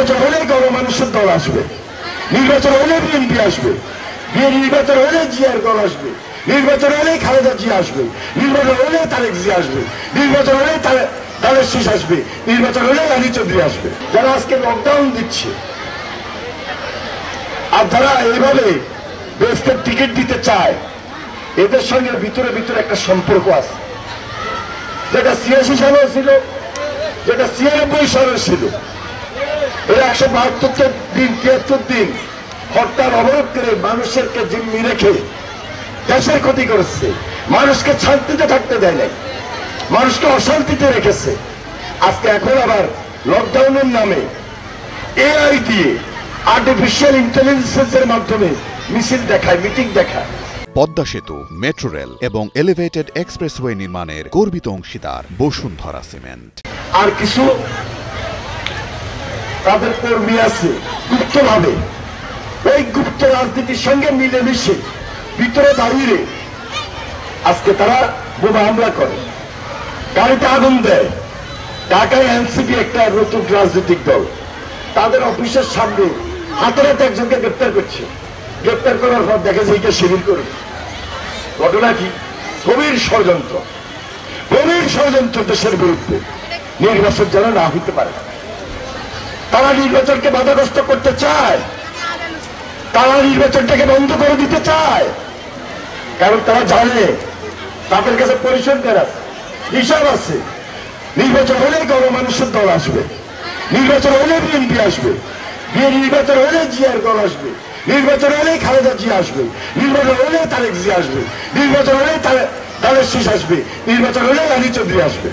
নির্বাচন হলে গণমানুষের দল আসবে, নির্বাচন হলে বিএনপি আসবে, নির্বাচন হলে জিয়ার দল আসবে, নির্বাচন হলে খালেদা জিয়া আসবে, নির্বাচন হলে তারেক জিয়া আসবে, নির্বাচন হলে তাদের শেষ আসবে, নির্বাচন হলে রানী চৌধুরী আসবে। যারা আজকে লকডাউন দিচ্ছে আর যারা এইভাবে বেস্টের টিকিট দিতে চায়, এদের সঙ্গে ভিতরে ভিতরে একটা সম্পর্ক আছে, যেটা ৮৬ সালেও ছিল, যেটা ৯৬ সালেও ছিল। এরা ১৭২ দিন ৭৩ দিন হরতাল অবরোধ করে মানুষেরকে জিম্মি রেখে দেশের ক্ষতি করেছে, মানুষকে শান্তিতে থাকতে দেয় নাই, মানুষকে অশান্তিতে রেখেছে। আজকে এখন আবার লকডাউনের নামে এআই দিয়ে আর্টিফিশিয়াল ইন্টেলিজেন্সের মাধ্যমে মিছিল দেখায়, মিটিং দেখায়। পদ্মা সেতু, মেট্রো রেল এবং এলিভেটেড এক্সপ্রেসওয়ে নির্মাণের গর্বিত অংশীদার বসুন্ধরা সিমেন্ট। আর কিছু তাদের কর্মী আছে গুপ্তভাবে ওই গুপ্ত রাজনীতির সঙ্গে মিলেমিশে ভিতরে বাইরে আজকে তারা বোমা হামলা করে, গাড়িতে আগুন দেয়। ঢাকায় এনসিপি একটা নতুন রাজনৈতিক দল তাদের অফিসের সামনে হাতে হাতে একজনকে গ্রেপ্তার করছে। গ্রেপ্তার করার পর দেখে যে এইটা শিবির করে। ঘটনা কি? গভীর ষড়যন্ত্র, গভীর ষড়যন্ত্র দেশের বিরুদ্ধে। নির্বাচন যেন না হইতে পারে, তারা নির্বাচনকে বাধাগ্রস্ত করতে চায়, তারা নির্বাচনটাকে বন্ধ করে দিতে চায়। কারণ তারা জানে তাদের কাছে পরিসংখ্যান আছে, হিসাব আছে। নির্বাচন হলে গণমানুষের দল আসবে, নির্বাচন হলে বিএনপি আসবে, নির্বাচন হলে জিয়ার দল আসবে, নির্বাচন হলে খালেদা জিয়া আসবে, নির্বাচন হলে তারেক জিয়া আসবে, নির্বাচন হলে তাদের শেষ আসবে, নির্বাচন হলে রানী চৌধুরী আসবে।